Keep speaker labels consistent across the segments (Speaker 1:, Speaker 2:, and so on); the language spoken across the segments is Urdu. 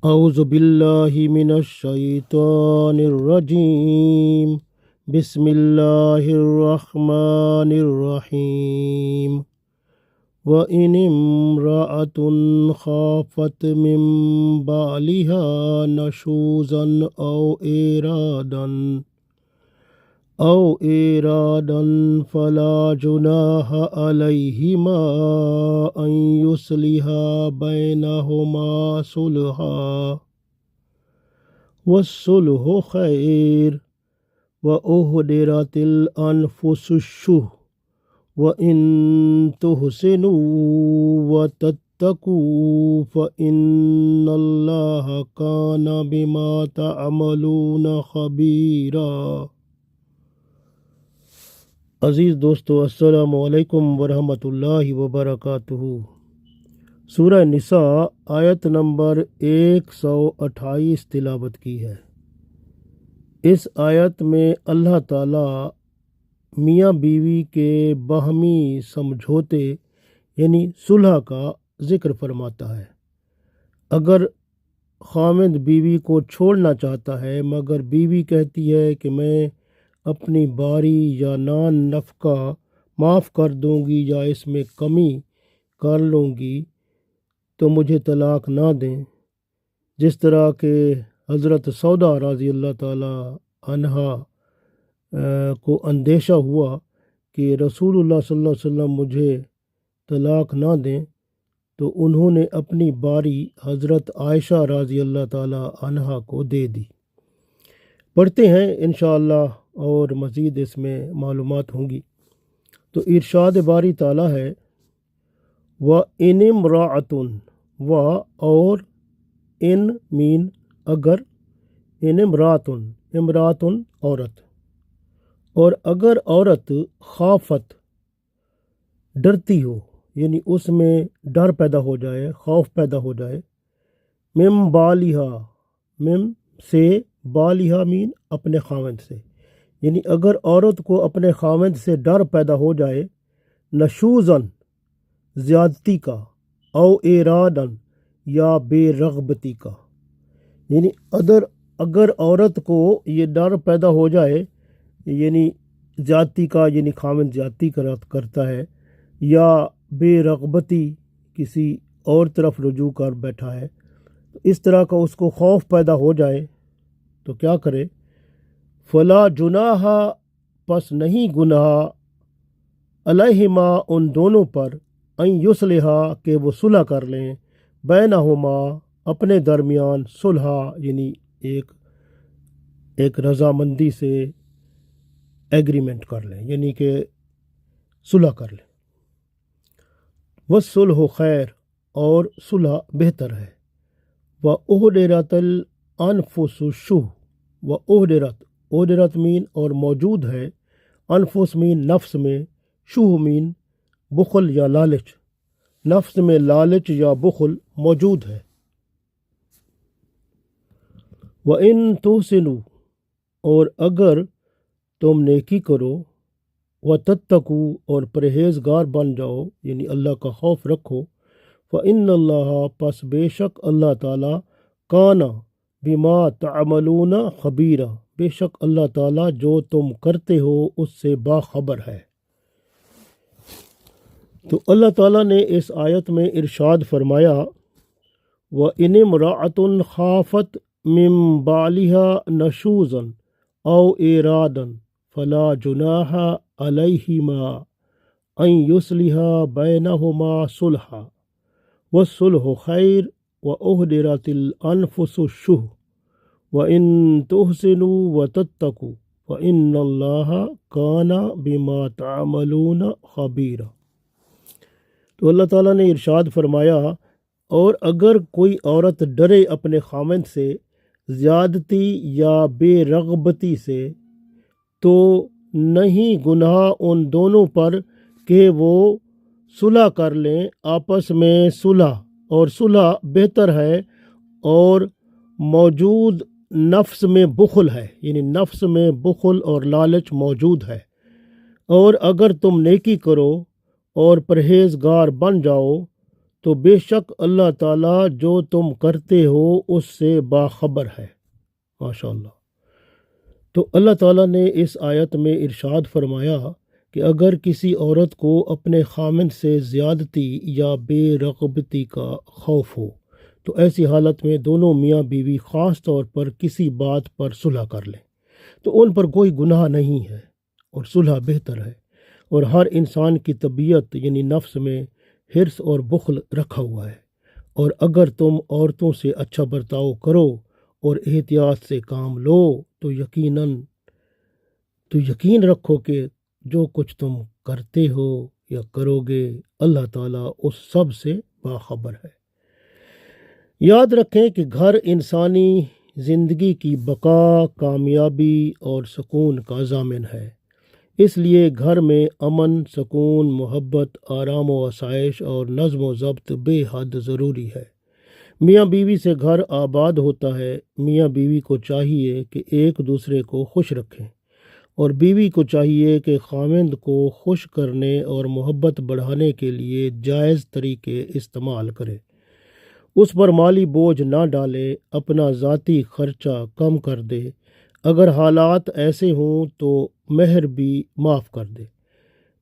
Speaker 1: اعوذ باللہ من الشیطان الرجیم بسم اللہ الرحمن الرحیم وَإِنِ امْرَأَةٌ خَافَتْ مِنْ بَعْلِهَا نُشُوزًا أَوْ إِرَادًا فَلَا جُنَاحَ عَلَيْهِمَا أَنْ يُصْلِحَا بَيْنَهُمَا صُلْحًا وَالصُّلْحُ خَيْرٌ وَأُحْضِرَتِ الْأَنْفُسُ الشُّحَّ وَإِن تُحْسِنُوا وَتَتَّقُوا فَإِنَّ اللَّهَ كَانَ بِمَا تَعْمَلُونَ خَبِيرًا۔ عزیز دوستو، السلام علیکم ورحمۃ اللہ وبرکاتہ۔ سورہ نساء آیت نمبر 128 تلاوت کی ہے۔ اس آیت میں اللہ تعالیٰ میاں بیوی کے باہمی سمجھوتے یعنی صلح کا ذکر فرماتا ہے۔ اگر خاوند بیوی کو چھوڑنا چاہتا ہے مگر بیوی کہتی ہے کہ میں اپنی باری یا نان نفقہ معاف کر دوں گی یا اس میں کمی کر لوں گی تو مجھے طلاق نہ دیں، جس طرح کہ حضرت سودا رضی اللہ تعالی عنہا کو اندیشہ ہوا کہ رسول اللہ صلی اللہ علیہ وسلم مجھے طلاق نہ دیں، تو انہوں نے اپنی باری حضرت عائشہ رضی اللہ تعالی عنہا کو دے دی۔ پڑھتے ہیں انشاءاللہ اور مزید اس میں معلومات ہوں گی۔ تو ارشاد باری تعالیٰ ہے وَإِنِ امْرَأَةٌ و اور ان مین اگر، ان امراتن عورت، اور اگر عورت خافت ڈرتی ہو یعنی اس میں ڈر پیدا ہو جائے، خوف پیدا ہو جائے، مم بالہا، مم سے، بالہا مین اپنے خاوند سے، یعنی اگر عورت کو اپنے خاوند سے ڈر پیدا ہو جائے، نشوزن زیادتی کا، او ارادن یا بے رغبتی کا، یعنی اگر عورت کو یہ ڈر پیدا ہو جائے یعنی زیادتی کا، یعنی خاوند زیادتی کرتا ہے، یا بے رغبتی کسی اور طرف رجوع کر بیٹھا ہے، اس طرح کا اس کو خوف پیدا ہو جائے تو کیا کرے؟ فلا جناح، پس نہیں گناہ، علیہما ان دونوں پر، ان یصلحا کہ وہ صلح کر لیں، بینہما اپنے درمیان، صلحا یعنی ایک رضامندی سے ایگریمنٹ کر لیں، یعنی کہ صلح کر لیں۔ والصلح خیر، اور صلح بہتر ہے۔ وَأُحْضِرَتِ الْأَنفُسُ الشُّحَّ، وَأُحْضِرَت مین اور موجود ہے، انفس مین نفس میں، شح مین بخل یا لالچ، نفس میں لالچ یا بخل موجود ہے۔ وَإِن تُحْسِنُوا، اور اگر تم نیکی کرو، وَتَتَّقُوا اور پرہیزگار بن جاؤ یعنی اللہ کا خوف رکھو، فَإِنَّ اللَّهَ پس بے شک اللہ تعالیٰ، کانا بما تعملون خبیرہ بے شک اللہ تعالیٰ جو تم کرتے ہو اس سے باخبر ہے۔ تو اللہ تعالیٰ نے اس آیت میں ارشاد فرمایا وَإِنِ امْرَأَةٌ خَافَتْ مِن بَعْلِهَا نُشُوزًا أَوْ إِرَادًا فَلَا جُنَاحَ عَلَيْهِمَا أَن يُصْلِحَا بَيْنَهُمَا صُلْحًا وَالصُّلْحُ خَيْرٌ وَأُحْضِرَتِ الْأَنْفُسُ الشُّحَّ وَإِن تُحْسِنُوا وَتَتَّقُوا فَإِنَّ اللَّهَ كَانَ بِمَا تَعْمَلُونَ خَبِيرًا۔ تو اللہ تعالیٰ نے ارشاد فرمایا اور اگر کوئی عورت ڈرے اپنے خاوند سے زیادتی یا بے رغبتی سے، تو نہیں گناہ ان دونوں پر کہ وہ صلح کر لیں آپس میں، صلح اور صلح بہتر ہے، اور موجود نفس میں بخل ہے یعنی نفس میں بخل اور لالچ موجود ہے۔ اور اگر تم نیکی کرو اور پرہیزگار بن جاؤ تو بے شک اللہ تعالیٰ جو تم کرتے ہو اس سے باخبر ہے۔ ماشاء اللہ۔ تو اللہ تعالیٰ نے اس آیت میں ارشاد فرمایا کہ اگر کسی عورت کو اپنے خامند سے زیادتی یا بے رغبتی کا خوف ہو تو ایسی حالت میں دونوں میاں بیوی خاص طور پر کسی بات پر صلح کر لیں تو ان پر کوئی گناہ نہیں ہے، اور صلح بہتر ہے۔ اور ہر انسان کی طبیعت یعنی نفس میں حرص اور بخل رکھا ہوا ہے، اور اگر تم عورتوں سے اچھا برتاؤ کرو اور احتیاط سے کام لو تو یقین رکھو کہ جو کچھ تم کرتے ہو یا کرو گے اللہ تعالیٰ اس سب سے باخبر ہے۔ یاد رکھیں کہ گھر انسانی زندگی کی بقا، کامیابی اور سکون کا ضامن ہے، اس لیے گھر میں امن، سکون، محبت، آرام و آسائش اور نظم و ضبط بے حد ضروری ہے۔ میاں بیوی سے گھر آباد ہوتا ہے۔ میاں بیوی کو چاہیے کہ ایک دوسرے کو خوش رکھیں، اور بیوی کو چاہیے کہ خاوند کو خوش کرنے اور محبت بڑھانے کے لیے جائز طریقے استعمال کرے، اس پر مالی بوجھ نہ ڈالے، اپنا ذاتی خرچہ کم کر دے، اگر حالات ایسے ہوں تو مہر بھی معاف کر دے۔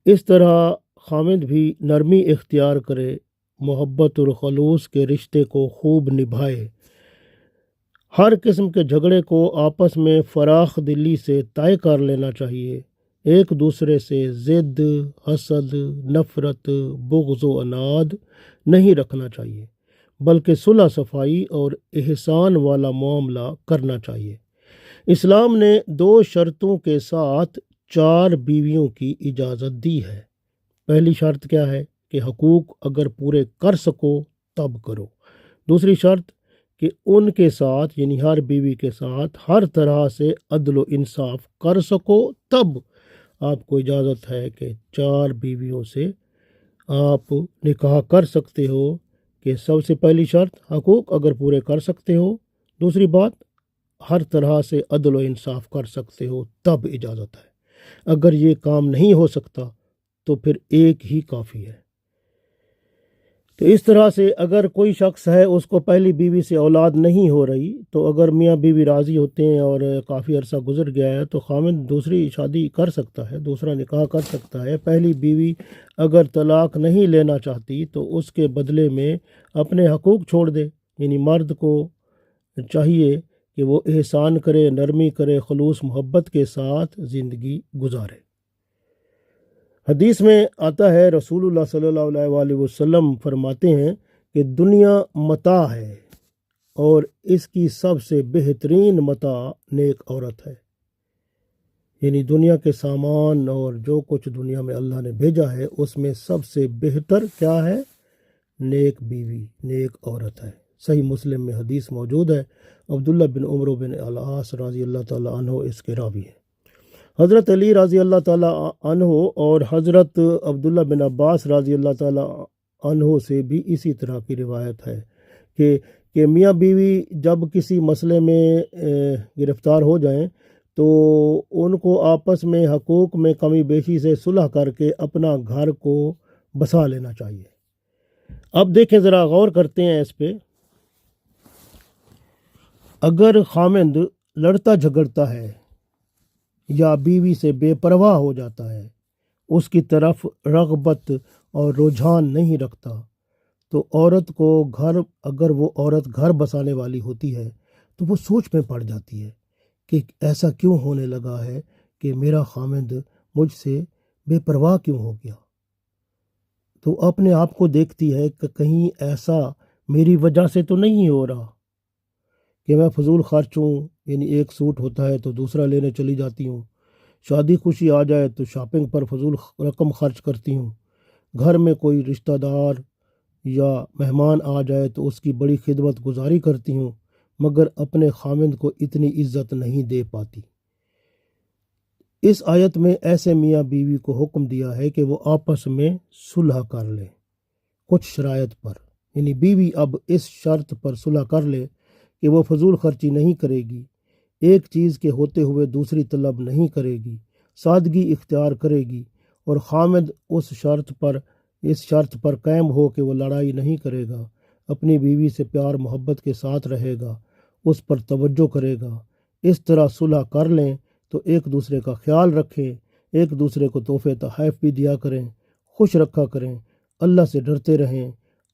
Speaker 1: اس طرح خاوند بھی نرمی اختیار کرے، محبت اور خلوص کے رشتے کو خوب نبھائے، ہر قسم کے جھگڑے کو آپس میں فراخ دلی سے طے کر لینا چاہیے، ایک دوسرے سے ضد، حسد، نفرت، بغض و عناد نہیں رکھنا چاہیے، بلکہ صلح صفائی اور احسان والا معاملہ کرنا چاہیے۔ اسلام نے 2 شرطوں کے ساتھ 4 بیویوں کی اجازت دی ہے۔ پہلی شرط کیا ہے کہ حقوق اگر پورے کر سکو تب کرو۔ دوسری شرط کہ ان کے ساتھ یعنی ہر بیوی کے ساتھ ہر طرح سے عدل و انصاف کر سکو تب آپ کو اجازت ہے کہ 4 بیویوں سے آپ نکاح کر سکتے ہو۔ کہ سب سے پہلی شرط حقوق اگر پورے کر سکتے ہو، دوسری بات ہر طرح سے عدل و انصاف کر سکتے ہو تب اجازت ہے۔ اگر یہ کام نہیں ہو سکتا تو پھر ایک ہی کافی ہے۔ تو اس طرح سے اگر کوئی شخص ہے اس کو پہلی بیوی سے اولاد نہیں ہو رہی تو اگر میاں بیوی راضی ہوتے ہیں اور کافی عرصہ گزر گیا ہے تو خاوند دوسری شادی کر سکتا ہے، دوسرا نکاح کر سکتا ہے۔ پہلی بیوی اگر طلاق نہیں لینا چاہتی تو اس کے بدلے میں اپنے حقوق چھوڑ دے، یعنی مرد کو چاہیے کہ وہ احسان کرے، نرمی کرے، خلوص محبت کے ساتھ زندگی گزارے۔ حدیث میں آتا ہے رسول اللہ صلی اللہ علیہ وسلم فرماتے ہیں کہ دنیا متاع ہے اور اس کی سب سے بہترین متاع نیک عورت ہے، یعنی دنیا کے سامان اور جو کچھ دنیا میں اللہ نے بھیجا ہے اس میں سب سے بہتر کیا ہے؟ نیک بیوی، نیک عورت ہے۔ صحیح مسلم میں حدیث موجود ہے، عبداللہ بن عمرو بن العاص رضی اللہ تعالیٰ عنہ اس کے راوی ہیں۔ حضرت علی رضی اللہ تعالیٰ عنہ اور حضرت عبداللہ بن عباس رضی اللہ تعالیٰ عنہ سے بھی اسی طرح کی روایت ہے کہ میاں بیوی جب کسی مسئلے میں گرفتار ہو جائیں تو ان کو آپس میں حقوق میں کمی بیشی سے صلح کر کے اپنا گھر کو بسا لینا چاہیے۔ اب دیکھیں، ذرا غور کرتے ہیں اس پہ۔ اگر خامند لڑتا جھگڑتا ہے یا بیوی سے بے پرواہ ہو جاتا ہے، اس کی طرف رغبت اور رجحان نہیں رکھتا تو عورت کو اگر وہ عورت گھر بسانے والی ہوتی ہے تو وہ سوچ میں پڑ جاتی ہے کہ ایسا کیوں ہونے لگا ہے کہ میرا خامند مجھ سے بے پرواہ کیوں ہو گیا، تو اپنے آپ کو دیکھتی ہے کہ کہیں ایسا میری وجہ سے تو نہیں ہو رہا کہ میں فضول خرچ ہوں، یعنی ایک سوٹ ہوتا ہے تو دوسرا لینے چلی جاتی ہوں، شادی خوشی آ جائے تو شاپنگ پر فضول رقم خرچ کرتی ہوں، گھر میں کوئی رشتہ دار یا مہمان آ جائے تو اس کی بڑی خدمت گزاری کرتی ہوں، مگر اپنے خامند کو اتنی عزت نہیں دے پاتی۔ اس آیت میں ایسے میاں بیوی کو حکم دیا ہے کہ وہ آپس میں صلح کر لیں کچھ شرائط پر، یعنی بیوی اب اس شرط پر صلح کر لے کہ وہ فضول خرچی نہیں کرے گی، ایک چیز کے ہوتے ہوئے دوسری طلب نہیں کرے گی، سادگی اختیار کرے گی، اور خامد اس شرط پر اس شرط پر قائم ہو کہ وہ لڑائی نہیں کرے گا، اپنی بیوی سے پیار محبت کے ساتھ رہے گا، اس پر توجہ کرے گا، اس طرح صلح کر لیں تو ایک دوسرے کا خیال رکھیں، ایک دوسرے کو تحفے تحائف بھی دیا کریں، خوش رکھا کریں، اللہ سے ڈرتے رہیں،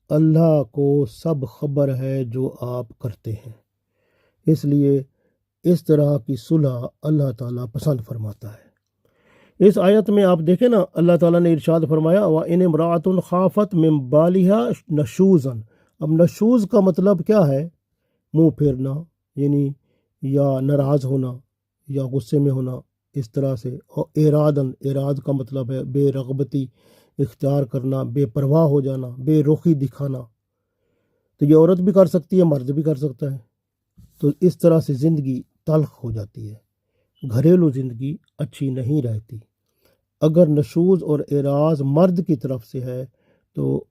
Speaker 1: اللہ کو سب خبر ہے جو آپ کرتے ہیں۔ اس لیے اس طرح کی صلح اللہ تعالیٰ پسند فرماتا ہے۔ اس آیت میں آپ دیکھیں نا، اللہ تعالیٰ نے ارشاد فرمایا وَإِنِ امْرَأَةٌ خَافَتْ مِنْ بَالِهَا نشوزًا۔ اب نشوز کا مطلب کیا ہے؟ منہ پھیرنا، یعنی یا ناراض ہونا یا غصے میں ہونا، اس طرح سے۔ اور اراد کا مطلب ہے بے رغبتی اختیار کرنا، بے پرواہ ہو جانا، بے رخی دکھانا۔ تو یہ عورت بھی کر سکتی ہے، مرد بھی کر سکتا ہے۔ تو اس طرح سے زندگی تلخ ہو جاتی ہے، گھریلو زندگی اچھی نہیں رہتی۔ اگر نشوز اور اعراض مرد کی طرف سے ہے تو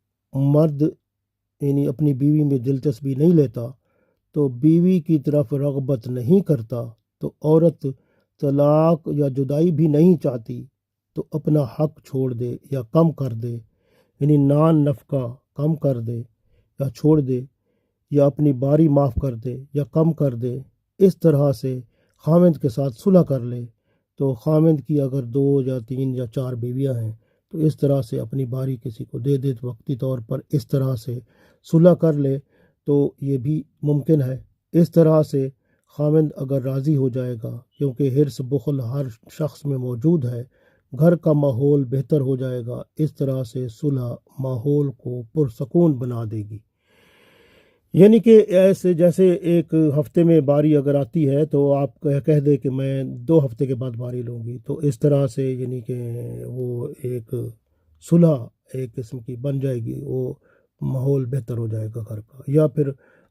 Speaker 1: مرد یعنی اپنی بیوی میں دلچسپی نہیں لیتا، تو بیوی کی طرف رغبت نہیں کرتا، تو عورت طلاق یا جدائی بھی نہیں چاہتی، تو اپنا حق چھوڑ دے یا کم کر دے، یعنی نان نفقہ کم کر دے یا چھوڑ دے، یا اپنی باری معاف کر دے یا کم کر دے، اس طرح سے خامند کے ساتھ صلح کر لے۔ تو خامند کی اگر 2 یا 3 یا 4 بیویاں ہیں تو اس طرح سے اپنی باری کسی کو دے دے، وقتی طور پر اس طرح سے صلح کر لے تو یہ بھی ممکن ہے۔ اس طرح سے خامند اگر راضی ہو جائے گا، کیونکہ حرص بخل ہر شخص میں موجود ہے، گھر کا ماحول بہتر ہو جائے گا۔ اس طرح سے صلح ماحول کو پرسکون بنا دے گی۔ یعنی کہ ایسے جیسے ایک ہفتے میں باری اگر آتی ہے تو آپ کہہ دے کہ میں 2 ہفتے کے بعد باری لوں گی، تو اس طرح سے یعنی کہ وہ ایک صلح ایک قسم کی بن جائے گی، وہ ماحول بہتر ہو جائے گا گھر کا۔ یا پھر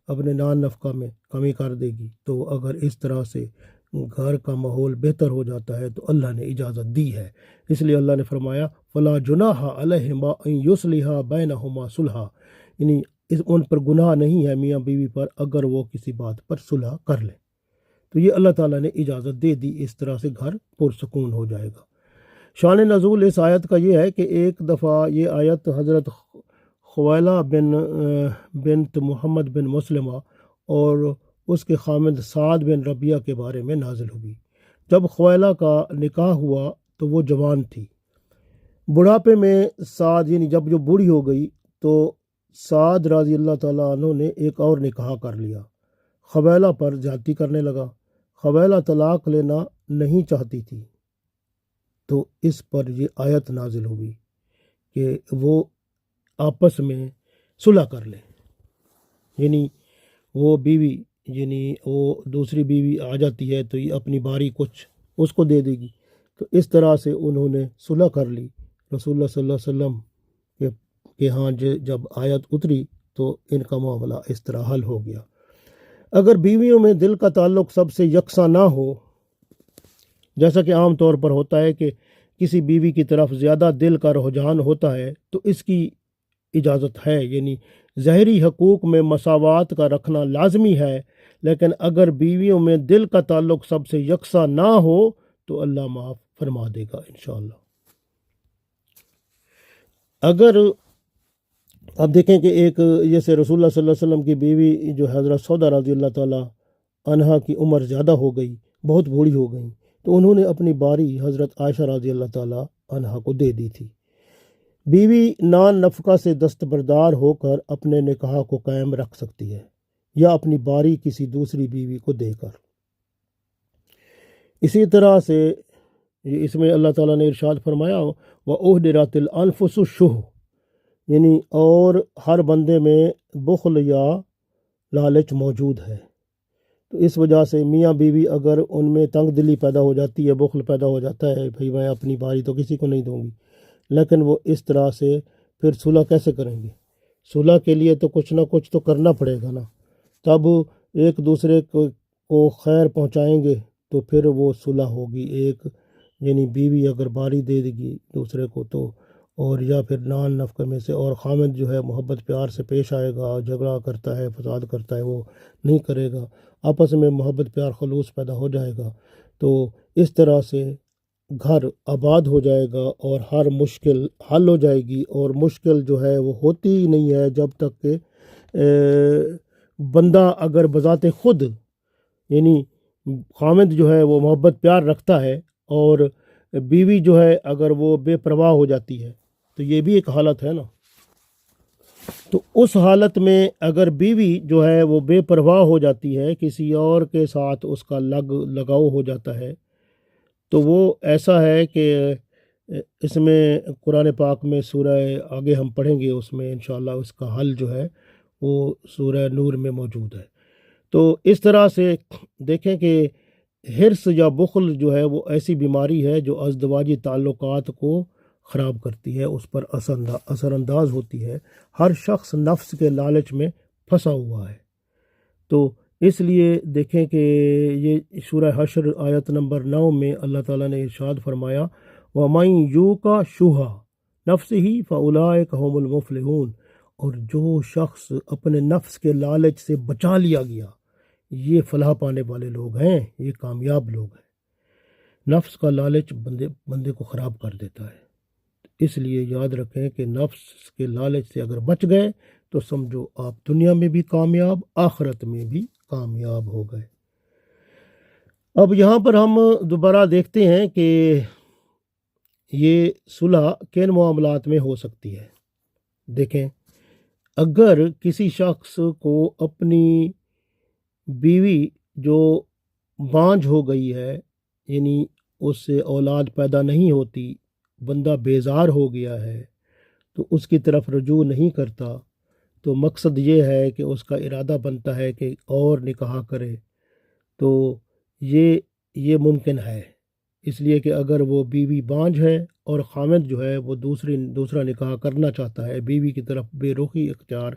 Speaker 1: اپنے نان نفقہ میں کمی کر دے گی۔ تو اگر اس طرح سے گھر کا ماحول بہتر ہو جاتا ہے تو اللہ نے اجازت دی ہے۔ اس لیے اللہ نے فرمایا فَلَا جُنَاحَ عَلَيْهِمَا أَن يُصْلِحَا بَيْنَهُمَا صُلْحًا، یعنی ان پر گناہ نہیں ہے میاں بیوی پر اگر وہ کسی بات پر صلح کر لیں۔ تو یہ اللہ تعالیٰ نے اجازت دے دی، اس طرح سے گھر پرسکون ہو جائے گا۔ شان نزول اس آیت کا یہ ہے کہ ایک دفعہ یہ آیت حضرت خویلہ بنت محمد بن مسلمہ اور اس کے خامند سعد بن ربیعہ کے بارے میں نازل ہوئی۔ جب خویلہ کا نکاح ہوا تو وہ جوان تھی۔ بڑھاپے میں سعد یعنی جب جو بوڑھی ہو گئی تو سعد رضی اللہ تعالیٰ عنہ نے ایک اور نکاح کر لیا، خویلہ پر زیادتی کرنے لگا۔ خویلہ طلاق لینا نہیں چاہتی تھی، تو اس پر یہ آیت نازل ہوئی کہ وہ آپس میں صلح کر لیں، یعنی وہ بیوی یعنی وہ دوسری بیوی آ جاتی ہے تو یہ اپنی باری کچھ اس کو دے دے گی۔ تو اس طرح سے انہوں نے صلح کر لی۔ رسول اللہ صلی اللہ علیہ وسلم کہ ہاں جب آیت اتری تو ان کا معاملہ اس طرح حل ہو گیا۔ اگر بیویوں میں دل کا تعلق سب سے یکساں نہ ہو، جیسا کہ عام طور پر ہوتا ہے کہ کسی بیوی کی طرف زیادہ دل کا رجحان ہوتا ہے تو اس کی اجازت ہے، یعنی ظاہری حقوق میں مساوات کا رکھنا لازمی ہے، لیکن اگر بیویوں میں دل کا تعلق سب سے یکساں نہ ہو تو اللہ معاف فرما دے گا انشاءاللہ۔ اگر اب دیکھیں کہ ایک جیسے رسول اللہ صلی اللہ علیہ وسلم کی بیوی جو حضرت سودا رضی اللہ تعالیٰ عنہا کی عمر زیادہ ہو گئی، بہت بوڑھی ہو گئی، تو انہوں نے اپنی باری حضرت عائشہ رضی اللہ تعالیٰ عنہا کو دے دی تھی۔ بیوی نان نفقہ سے دستبردار ہو کر اپنے نکاح کو قائم رکھ سکتی ہے یا اپنی باری کسی دوسری بیوی کو دے کر۔ اسی طرح سے اس میں اللہ تعالیٰ نے ارشاد فرمایا وَأُحْضِرَتِ الْأَنفُسُ الشُّحُّ، یعنی اور ہر بندے میں بخل یا لالچ موجود ہے۔ تو اس وجہ سے میاں بیوی اگر ان میں تنگ دلی پیدا ہو جاتی ہے، بخل پیدا ہو جاتا ہے، بھئی میں اپنی باری تو کسی کو نہیں دوں گی، لیکن وہ اس طرح سے پھر صلح کیسے کریں گے؟ صلح کے لیے تو کچھ نہ کچھ تو کرنا پڑے گا نا، تب ایک دوسرے کو خیر پہنچائیں گے تو پھر وہ صلح ہوگی۔ ایک یعنی بیوی اگر باری دے دے گی دوسرے کو تو، اور یا پھر نان نفقے میں سے، اور خامد جو ہے محبت پیار سے پیش آئے گا، جھگڑا کرتا ہے، فساد کرتا ہے، وہ نہیں کرے گا، آپس میں محبت پیار خلوص پیدا ہو جائے گا، تو اس طرح سے گھر آباد ہو جائے گا اور ہر مشکل حل ہو جائے گی، اور مشکل جو ہے وہ ہوتی ہی نہیں ہے جب تک کہ بندہ اگر بذات خود، یعنی خامد جو ہے وہ محبت پیار رکھتا ہے، اور بیوی جو ہے اگر وہ بے پرواہ ہو جاتی ہے، تو یہ بھی ایک حالت ہے نا۔ تو اس حالت میں اگر بیوی جو ہے وہ بے پرواہ ہو جاتی ہے، کسی اور کے ساتھ اس کا لگاؤ ہو جاتا ہے، تو وہ ایسا ہے کہ اس میں قرآن پاک میں سورہ آگے ہم پڑھیں گے، اس میں انشاءاللہ اس کا حل جو ہے وہ سورہ نور میں موجود ہے۔ تو اس طرح سے دیکھیں کہ حرص یا بخل جو ہے وہ ایسی بیماری ہے جو ازدواجی تعلقات کو خراب کرتی ہے، اس پر اثر انداز ہوتی ہے۔ ہر شخص نفس کے لالچ میں پھنسا ہوا ہے۔ تو اس لیے دیکھیں کہ یہ سورہ حشر آیت نمبر 9 میں اللہ تعالیٰ نے ارشاد فرمایا، وَمَن یوقَ شُحَّ نَفْسِهِ فَأُولَٰئِکَ هُمُ الْمُفْلِحُونَ، اور جو شخص اپنے نفس کے لالچ سے بچا لیا گیا، یہ فلاح پانے والے لوگ ہیں، یہ کامیاب لوگ ہیں۔ نفس کا لالچ بندے کو خراب کر دیتا ہے، اس لیے یاد رکھیں کہ نفس کے لالچ سے اگر بچ گئے تو سمجھو آپ دنیا میں بھی کامیاب، آخرت میں بھی کامیاب ہو گئے۔ اب یہاں پر ہم دوبارہ دیکھتے ہیں کہ یہ صلح کن معاملات میں ہو سکتی ہے۔ دیکھیں، اگر کسی شخص کو اپنی بیوی جو بانجھ ہو گئی ہے، یعنی اس سے اولاد پیدا نہیں ہوتی، بندہ بیزار ہو گیا ہے، تو اس کی طرف رجوع نہیں کرتا، تو مقصد یہ ہے کہ اس کا ارادہ بنتا ہے کہ اور نکاح کرے، تو یہ ممکن ہے، اس لیے کہ اگر وہ بیوی بانجھ ہے اور خامد جو ہے وہ دوسرا نکاح کرنا چاہتا ہے، بیوی کی طرف بے رخی اختیار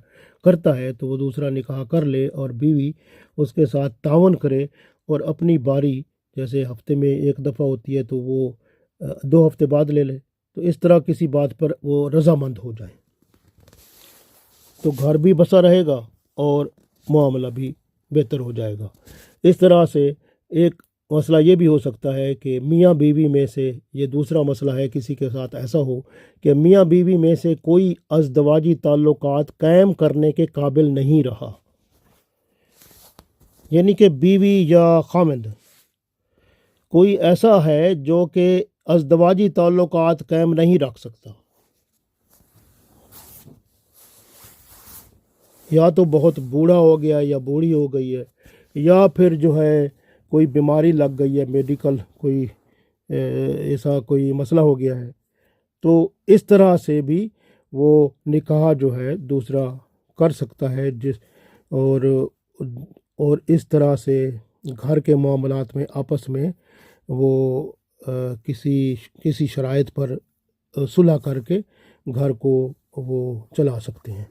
Speaker 1: کرتا ہے، تو وہ دوسرا نکاح کر لے اور بیوی اس کے ساتھ تعاون کرے، اور اپنی باری جیسے ہفتے میں ایک دفعہ ہوتی ہے تو وہ 2 ہفتے بعد لے لے، تو اس طرح کسی بات پر وہ رضامند ہو جائیں، تو گھر بھی بسا رہے گا اور معاملہ بھی بہتر ہو جائے گا۔ اس طرح سے ایک مسئلہ یہ بھی ہو سکتا ہے کہ میاں بیوی میں سے، یہ دوسرا مسئلہ ہے، کسی کے ساتھ ایسا ہو کہ میاں بیوی میں سے کوئی ازدواجی تعلقات قائم کرنے کے قابل نہیں رہا، یعنی کہ بیوی یا خامند کوئی ایسا ہے جو کہ ازدواجی تعلقات قائم نہیں رکھ سکتا، یا تو بہت بوڑھا ہو گیا یا بوڑھی ہو گئی ہے، یا پھر جو ہے کوئی بیماری لگ گئی ہے، میڈیکل کوئی ایسا کوئی مسئلہ ہو گیا ہے، تو اس طرح سے بھی وہ نکاح جو ہے دوسرا کر سکتا ہے، اور اس طرح سے گھر کے معاملات میں آپس میں وہ کسی شرائط پر صلح کر کے گھر کو وہ چلا سکتے ہیں۔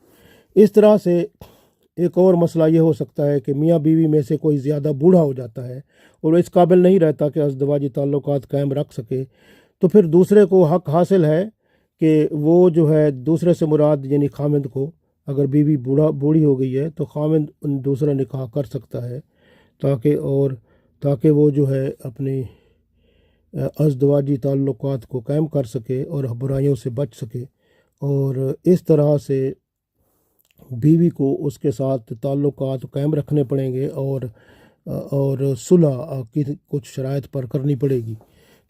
Speaker 1: اس طرح سے ایک اور مسئلہ یہ ہو سکتا ہے کہ میاں بیوی میں سے کوئی زیادہ بوڑھا ہو جاتا ہے اور اس قابل نہیں رہتا کہ ازدواجی تعلقات قائم رکھ سکے، تو پھر دوسرے کو حق حاصل ہے کہ وہ جو ہے دوسرے سے مراد یعنی خامند کو، اگر بیوی بوڑھی ہو گئی ہے تو خامند دوسرا نکاح کر سکتا ہے، تاکہ وہ جو ہے اپنی ازدواجی تعلقات کو قائم کر سکے اور برائیوں سے بچ سکے، اور اس طرح سے بیوی کو اس کے ساتھ تعلقات قائم رکھنے پڑیں گے، اور صلح کی کچھ شرائط پر کرنی پڑے گی۔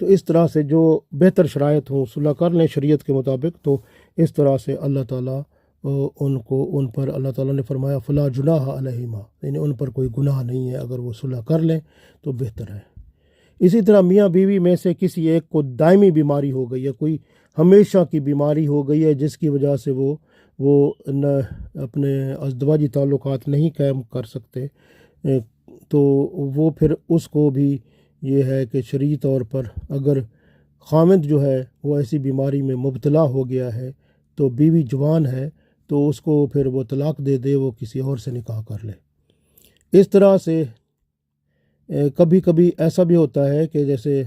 Speaker 1: تو اس طرح سے جو بہتر شرائط ہوں صلح کر لیں شریعت کے مطابق، تو اس طرح سے اللہ تعالیٰ ان پر اللہ تعالیٰ نے فرمایا فلا جناح علیہما، یعنی ان پر کوئی گناہ نہیں ہے، اگر وہ صلح کر لیں تو بہتر ہے۔ اسی طرح میاں بیوی میں سے کسی ایک کو دائمی بیماری ہو گئی ہے، کوئی ہمیشہ کی بیماری ہو گئی ہے جس کی وجہ سے وہ اپنے ازدواجی تعلقات نہیں قائم کر سکتے، تو وہ پھر اس کو بھی یہ ہے کہ شرعی طور پر اگر خامند جو ہے وہ ایسی بیماری میں مبتلا ہو گیا ہے تو بیوی جوان ہے تو اس کو پھر وہ طلاق دے دے، وہ کسی اور سے نکاح کر لے۔ اس طرح سے کبھی کبھی ایسا بھی ہوتا ہے کہ جیسے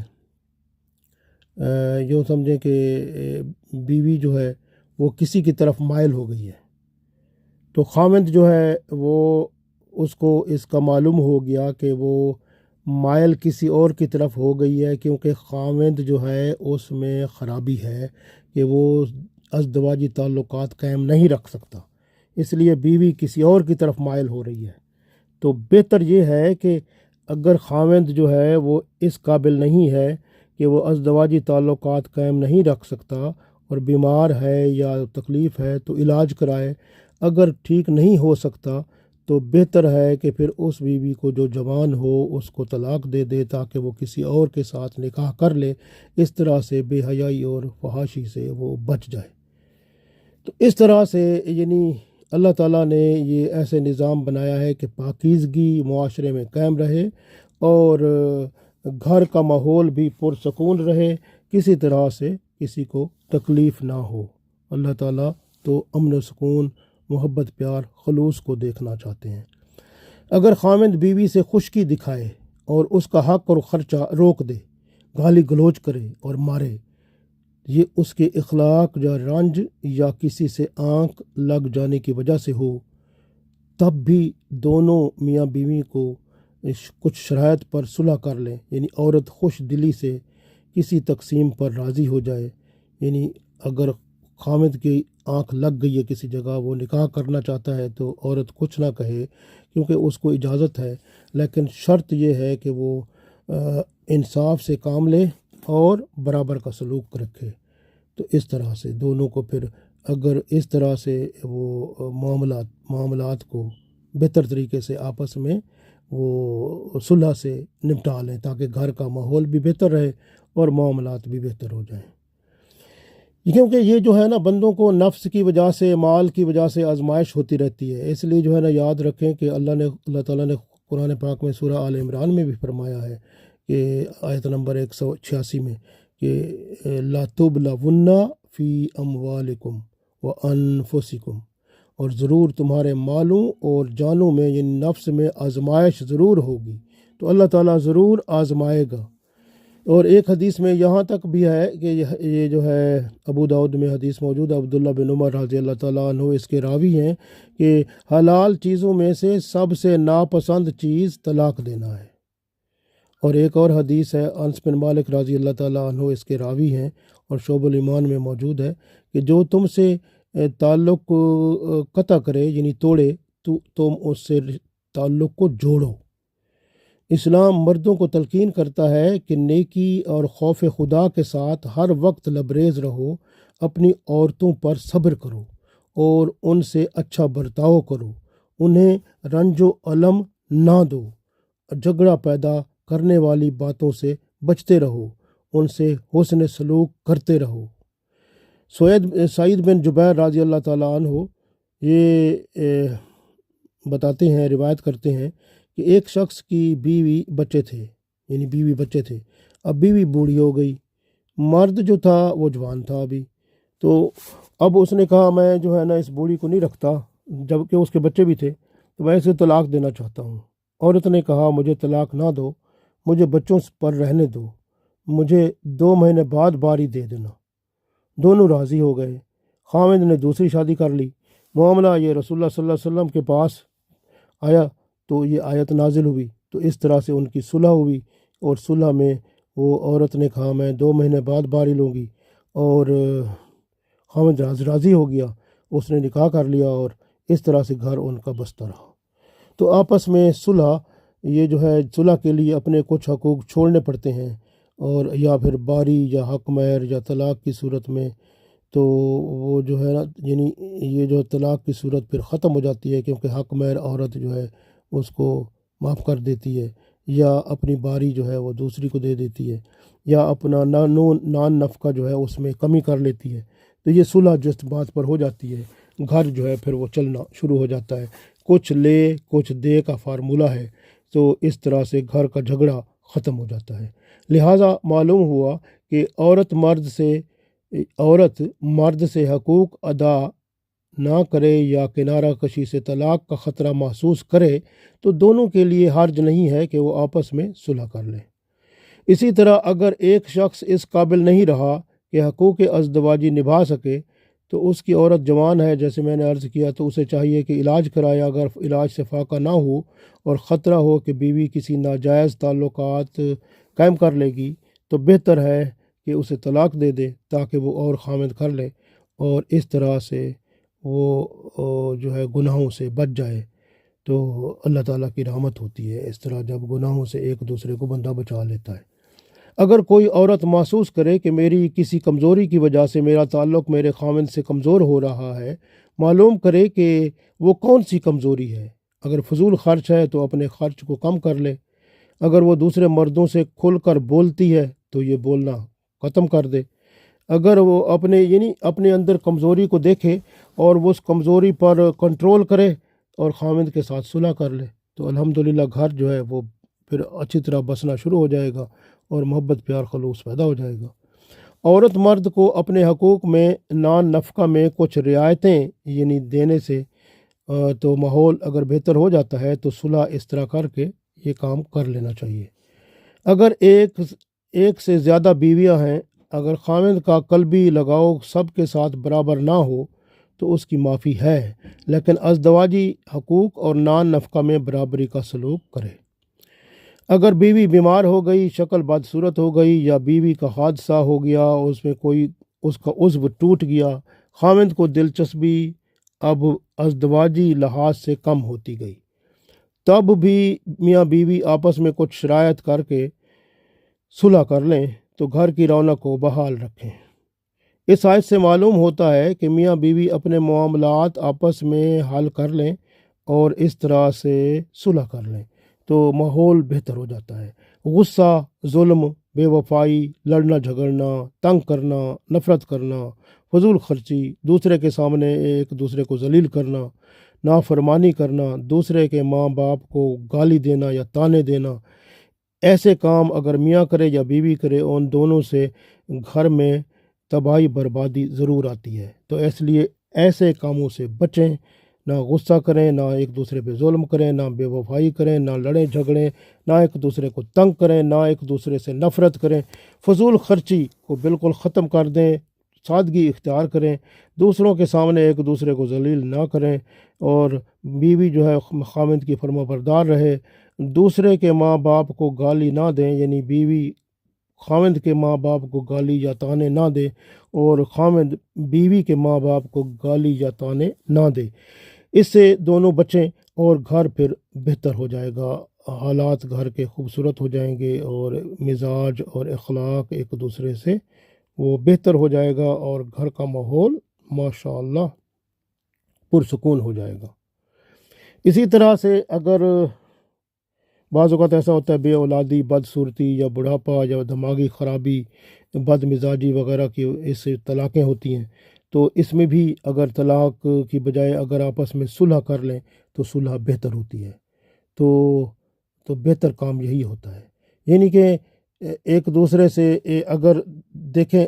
Speaker 1: یوں سمجھیں کہ بیوی جو ہے وہ کسی کی طرف مائل ہو گئی ہے، تو خامند جو ہے وہ اس کو اس کا معلوم ہو گیا کہ وہ مائل کسی اور کی طرف ہو گئی ہے، کیونکہ خاوند جو ہے اس میں خرابی ہے کہ وہ ازدواجی تعلقات قائم نہیں رکھ سکتا، اس لیے بیوی کسی اور کی طرف مائل ہو رہی ہے۔ تو بہتر یہ ہے کہ اگر خاوند جو ہے وہ اس قابل نہیں ہے کہ وہ ازدواجی تعلقات قائم نہیں رکھ سکتا اور بیمار ہے یا تکلیف ہے تو علاج کرائے، اگر ٹھیک نہیں ہو سکتا تو بہتر ہے کہ پھر اس بیوی کو جو جوان ہو اس کو طلاق دے دے تاکہ وہ کسی اور کے ساتھ نکاح کر لے، اس طرح سے بے حیائی اور فحاشی سے وہ بچ جائے۔ تو اس طرح سے یعنی اللہ تعالیٰ نے یہ ایسے نظام بنایا ہے کہ پاکیزگی معاشرے میں قائم رہے اور گھر کا ماحول بھی پرسکون رہے، کسی طرح سے کسی کو تکلیف نہ ہو۔ اللہ تعالیٰ تو امن و سکون، محبت، پیار، خلوص کو دیکھنا چاہتے ہیں۔ اگر خاوند بیوی سے خشکی دکھائے اور اس کا حق اور خرچہ روک دے، گالی گلوچ کرے اور مارے، یہ اس کے اخلاق یا رنج یا کسی سے آنکھ لگ جانے کی وجہ سے ہو، تب بھی دونوں میاں بیوی کو کچھ شرائط پر صلح کر لیں، یعنی عورت خوش دلی سے کسی تقسیم پر راضی ہو جائے۔ یعنی اگر خاوند کی آنکھ لگ گئی ہے کسی جگہ، وہ نکاح کرنا چاہتا ہے تو عورت کچھ نہ کہے کیونکہ اس کو اجازت ہے، لیکن شرط یہ ہے کہ وہ انصاف سے کام لے اور برابر کا سلوک رکھے۔ تو اس طرح سے دونوں کو پھر اگر اس طرح سے وہ معاملات کو بہتر طریقے سے آپس میں وہ صلح سے نپٹا لیں تاکہ گھر کا ماحول بھی بہتر رہے اور معاملات بھی بہتر ہو جائیں۔ کیونکہ یہ جو ہے نا بندوں کو نفس کی وجہ سے، مال کی وجہ سے آزمائش ہوتی رہتی ہے، اس لیے جو ہے نا یاد رکھیں کہ اللہ تعالیٰ نے قرآن پاک میں سورہ آل عمران میں بھی فرمایا ہے کہ آیت نمبر 186 میں کہ لا تبلون فی اموالکم وانفسکم، اور ضرور تمہارے مالوں اور جانوں میں، یعنی نفس میں آزمائش ضرور ہوگی، تو اللہ تعالیٰ ضرور آزمائے گا۔ اور ایک حدیث میں یہاں تک بھی ہے کہ یہ جو ہے ابو داؤد میں حدیث موجود ہے، عبداللہ بن عمر رضی اللہ تعالیٰ عنہ اس کے راوی ہیں کہ حلال چیزوں میں سے سب سے ناپسند چیز طلاق دینا ہے۔ اور ایک اور حدیث ہے، انس بن مالک رضی اللہ تعالیٰ عنہ اس کے راوی ہیں اور شعب الایمان میں موجود ہے کہ جو تم سے تعلق قطع کرے، یعنی توڑے، تو تم اس سے تعلق کو جوڑو۔ اسلام مردوں کو تلقین کرتا ہے کہ نیکی اور خوف خدا کے ساتھ ہر وقت لبریز رہو، اپنی عورتوں پر صبر کرو اور ان سے اچھا برتاؤ کرو، انہیں رنج و الم نہ دو، جھگڑا پیدا کرنے والی باتوں سے بچتے رہو، ان سے حسن سلوک کرتے رہو۔ سعید بن جبیر رضی اللہ تعالیٰ عنہ یہ بتاتے ہیں، روایت کرتے ہیں کہ ایک شخص کی بیوی بچے تھے، اب بیوی بوڑھی ہو گئی، مرد جو تھا وہ جوان تھا ابھی، تو اب اس نے کہا میں جو ہے نا اس بوڑھی کو نہیں رکھتا، جبکہ اس کے بچے بھی تھے، تو میں اسے طلاق دینا چاہتا ہوں۔ عورت نے کہا مجھے طلاق نہ دو، مجھے بچوں پر رہنے دو، مجھے 2 مہینے بعد باری دے دینا۔ دونوں راضی ہو گئے، خاوند نے دوسری شادی کر لی۔ معاملہ یہ رسول اللہ صلی اللہ علیہ وسلم کے پاس آیا تو یہ آیت نازل ہوئی، تو اس طرح سے ان کی صلح ہوئی، اور صلح میں وہ عورت نے کہا میں 2 مہینے بعد باری لوں گی، اور خاوند راضی ہو گیا، اس نے نکاح کر لیا، اور اس طرح سے گھر ان کا بستا رہا۔ تو آپس میں صلح، یہ جو ہے صلح کے لیے اپنے کچھ حقوق چھوڑنے پڑتے ہیں، اور یا پھر باری یا حق مہر یا طلاق کی صورت میں، تو وہ جو ہے نا یعنی یہ جو طلاق کی صورت پھر ختم ہو جاتی ہے، کیونکہ حق مہر عورت جو ہے اس کو معاف کر دیتی ہے، یا اپنی باری جو ہے وہ دوسری کو دے دیتی ہے، یا اپنا نان نفقہ جو ہے اس میں کمی کر لیتی ہے۔ تو یہ صلح جس بات پر ہو جاتی ہے، گھر جو ہے پھر وہ چلنا شروع ہو جاتا ہے، کچھ لے کچھ دے کا فارمولہ ہے، تو اس طرح سے گھر کا جھگڑا ختم ہو جاتا ہے۔ لہٰذا معلوم ہوا کہ عورت مرد سے حقوق ادا نہ کرے یا کنارہ کشی سے طلاق کا خطرہ محسوس کرے تو دونوں کے لیے حرج نہیں ہے کہ وہ آپس میں صلح کر لیں۔ اسی طرح اگر ایک شخص اس قابل نہیں رہا کہ حقوق ازدواجی نبھا سکے تو اس کی عورت جوان ہے جیسے میں نے عرض کیا، تو اسے چاہیے کہ علاج کرائے۔ اگر علاج سے فاقہ نہ ہو اور خطرہ ہو کہ بیوی کسی ناجائز تعلقات قائم کر لے گی، تو بہتر ہے کہ اسے طلاق دے دے تاکہ وہ اور خامد کر لے، اور اس طرح سے وہ جو ہے گناہوں سے بچ جائے۔ تو اللہ تعالیٰ کی رحمت ہوتی ہے اس طرح جب گناہوں سے ایک دوسرے کو بندہ بچا لیتا ہے۔ اگر کوئی عورت محسوس کرے کہ میری کسی کمزوری کی وجہ سے میرا تعلق میرے خاوند سے کمزور ہو رہا ہے، معلوم کرے کہ وہ کون سی کمزوری ہے۔ اگر فضول خرچ ہے تو اپنے خرچ کو کم کر لے۔ اگر وہ دوسرے مردوں سے کھل کر بولتی ہے تو یہ بولنا ختم کر دے۔ اگر وہ اپنے اندر کمزوری کو دیکھے اور وہ اس کمزوری پر کنٹرول کرے اور خاوند کے ساتھ صلح کر لے، تو الحمدللہ گھر جو ہے وہ پھر اچھی طرح بسنا شروع ہو جائے گا اور محبت پیار خلوص پیدا ہو جائے گا۔ عورت مرد کو اپنے حقوق میں نان نفقہ میں کچھ رعایتیں دینے سے تو ماحول اگر بہتر ہو جاتا ہے، تو صلح اس طرح کر کے یہ کام کر لینا چاہیے۔ اگر ایک سے زیادہ بیویاں ہیں، اگر خاوند کا قلبی لگاؤ سب کے ساتھ برابر نہ ہو تو اس کی معافی ہے، لیکن ازدواجی حقوق اور نان نفقہ میں برابری کا سلوک کرے۔ اگر بیوی بیمار ہو گئی، شکل بدصورت ہو گئی، یا بیوی کا حادثہ ہو گیا، اس میں کوئی اس کا عضو ٹوٹ گیا، خاوند کو دلچسپی اب ازدواجی لحاظ سے کم ہوتی گئی، تب بھی میاں بیوی آپس میں کچھ شرائط کر کے صلح کر لیں تو گھر کی رونق کو بحال رکھیں۔ اس آیت سے معلوم ہوتا ہے کہ میاں بیوی اپنے معاملات آپس میں حل کر لیں اور اس طرح سے صلح کر لیں تو ماحول بہتر ہو جاتا ہے۔ غصہ، ظلم، بے وفائی، لڑنا جھگڑنا، تنگ کرنا، نفرت کرنا، فضول خرچی، دوسرے کے سامنے ایک دوسرے کو ذلیل کرنا، نافرمانی کرنا، دوسرے کے ماں باپ کو گالی دینا یا تانے دینا، ایسے کام اگر میاں کرے یا بیوی کرے، ان دونوں سے گھر میں تباہی بربادی ضرور آتی ہے۔ تو اس لیے ایسے کاموں سے بچیں، نہ غصہ کریں، نہ ایک دوسرے پہ ظلم کریں، نہ بے وفائی کریں، نہ لڑیں جھگڑیں، نہ ایک دوسرے کو تنگ کریں، نہ ایک دوسرے سے نفرت کریں، فضول خرچی کو بالکل ختم کر دیں، سادگی اختیار کریں، دوسروں کے سامنے ایک دوسرے کو ذلیل نہ کریں، اور بیوی جو ہے خاوند کی فرما بردار رہے، دوسرے کے ماں باپ کو گالی نہ دیں، بیوی خاوند کے ماں باپ کو گالی یا تانے نہ دے اور خاوند بیوی کے ماں باپ کو گالی یا تانے نہ دے۔ اس سے دونوں بچیں اور گھر پھر بہتر ہو جائے گا، حالات گھر کے خوبصورت ہو جائیں گے اور مزاج اور اخلاق ایک دوسرے سے وہ بہتر ہو جائے گا اور گھر کا ماحول ماشاءاللہ پرسکون ہو جائے گا۔ اسی طرح سے اگر بعض اوقات ایسا ہوتا ہے بے اولادی، بدصورتی یا بڑھاپا یا دماغی خرابی، بد مزاجی وغیرہ کی اس سے طلاقیں ہوتی ہیں، تو اس میں بھی اگر طلاق کی بجائے اگر آپس میں صلح کر لیں تو صلح بہتر ہوتی ہے۔ تو بہتر کام یہی ہوتا ہے، کہ ایک دوسرے سے اگر دیکھیں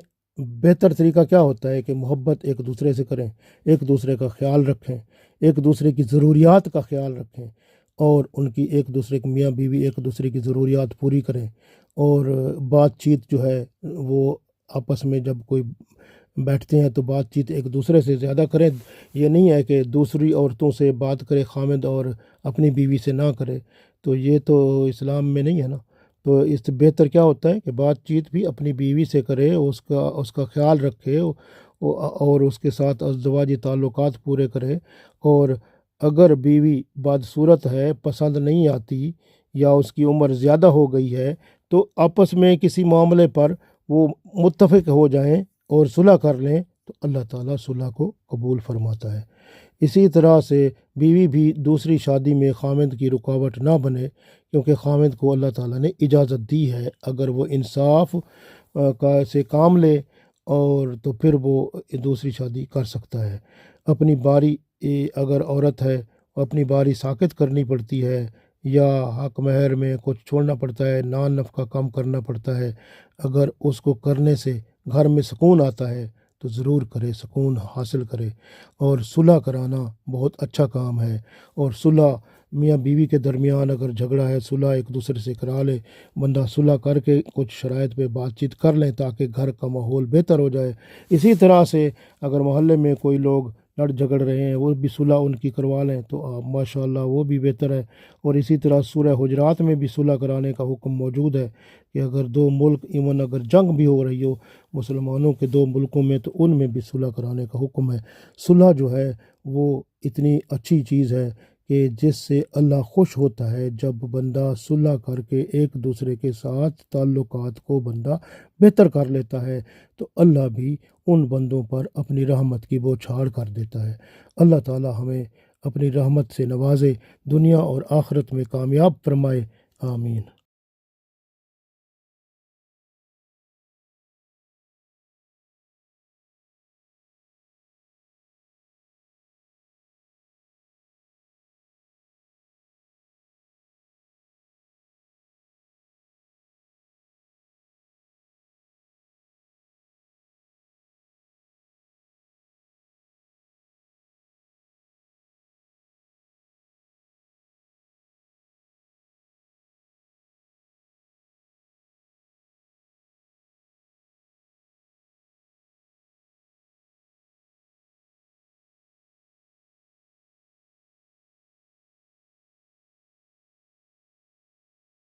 Speaker 1: بہتر طریقہ کیا ہوتا ہے کہ محبت ایک دوسرے سے کریں، ایک دوسرے کا خیال رکھیں، ایک دوسرے کی ضروریات کا خیال رکھیں، اور ان کی ایک دوسرے کی میاں بیوی ایک دوسرے کی ضروریات پوری کریں، اور بات چیت جو ہے وہ آپس میں جب کوئی بیٹھتے ہیں تو بات چیت ایک دوسرے سے زیادہ کریں۔ یہ نہیں ہے کہ دوسری عورتوں سے بات کرے خاوند اور اپنی بیوی سے نہ کرے، تو یہ تو اسلام میں نہیں ہے نا۔ تو اس سے بہتر کیا ہوتا ہے کہ بات چیت بھی اپنی بیوی سے کرے، اس کا خیال رکھے اور اس کے ساتھ ازدواجی تعلقات پورے کرے، اور اگر بیوی بدصورت ہے، پسند نہیں آتی یا اس کی عمر زیادہ ہو گئی ہے، تو آپس میں کسی معاملے پر وہ متفق ہو جائیں اور صلح کر لیں تو اللہ تعالیٰ صلح کو قبول فرماتا ہے۔ اسی طرح سے بیوی بھی دوسری شادی میں خاوند کی رکاوٹ نہ بنے، کیونکہ خاوند کو اللہ تعالیٰ نے اجازت دی ہے اگر وہ انصاف سے کام لے اور تو پھر وہ دوسری شادی کر سکتا ہے۔ اپنی باری اگر عورت ہے اپنی باری ساکت کرنی پڑتی ہے یا حق مہر میں کچھ چھوڑنا پڑتا ہے، نان نفقہ کم کرنا پڑتا ہے، اگر اس کو کرنے سے گھر میں سکون آتا ہے تو ضرور کرے، سکون حاصل کرے۔ اور صلح کرانا بہت اچھا کام ہے، اور صلح میاں بیوی کے درمیان اگر جھگڑا ہے، صلح ایک دوسرے سے کرا لے، بندہ صلح کر کے کچھ شرائط پہ بات چیت کر لیں تاکہ گھر کا ماحول بہتر ہو جائے۔ اسی طرح سے اگر محلے میں کوئی لوگ لڑ جھگڑ رہے ہیں، وہ بھی صلح ان کی کروا لیں تو آپ ماشاءاللہ وہ بھی بہتر ہے۔ اور اسی طرح سورہ حجرات میں بھی صلح کرانے کا حکم موجود ہے کہ اگر دو ملک ایون اگر جنگ بھی ہو رہی ہو مسلمانوں کے دو ملکوں میں، تو ان میں بھی صلح کرانے کا حکم ہے۔ صلح جو ہے وہ اتنی اچھی چیز ہے کہ جس سے اللہ خوش ہوتا ہے جب بندہ صلح کر کے ایک دوسرے کے ساتھ تعلقات کو بندہ بہتر کر لیتا ہے، تو اللہ بھی ان بندوں پر اپنی رحمت کی بوچھاڑ کر دیتا ہے۔ اللہ تعالی ہمیں اپنی رحمت سے نوازے، دنیا اور آخرت میں کامیاب فرمائے، آمین۔